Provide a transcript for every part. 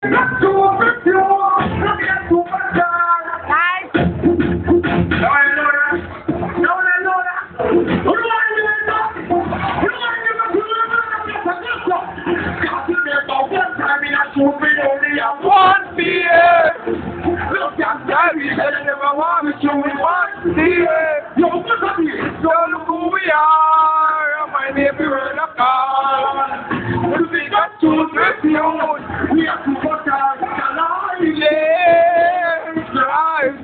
One beer. Look at that, we never want to show me one beer. Don't look who we are. My name is Raka. We got to refuse. We have to put our life. Life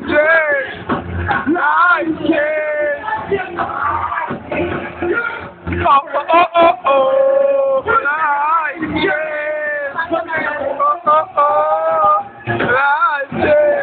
change. Oh. Life change. Life change.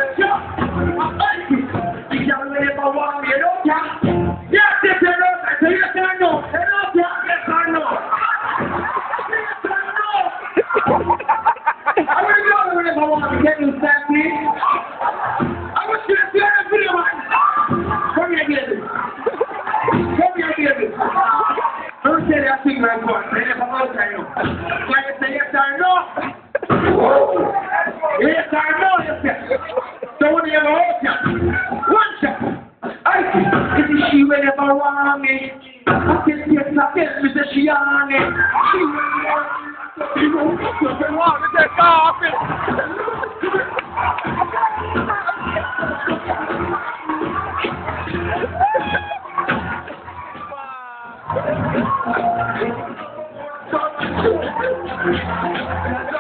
She will never want me. I can see it, I tell me that she on it. She will want me to coffee. Wow.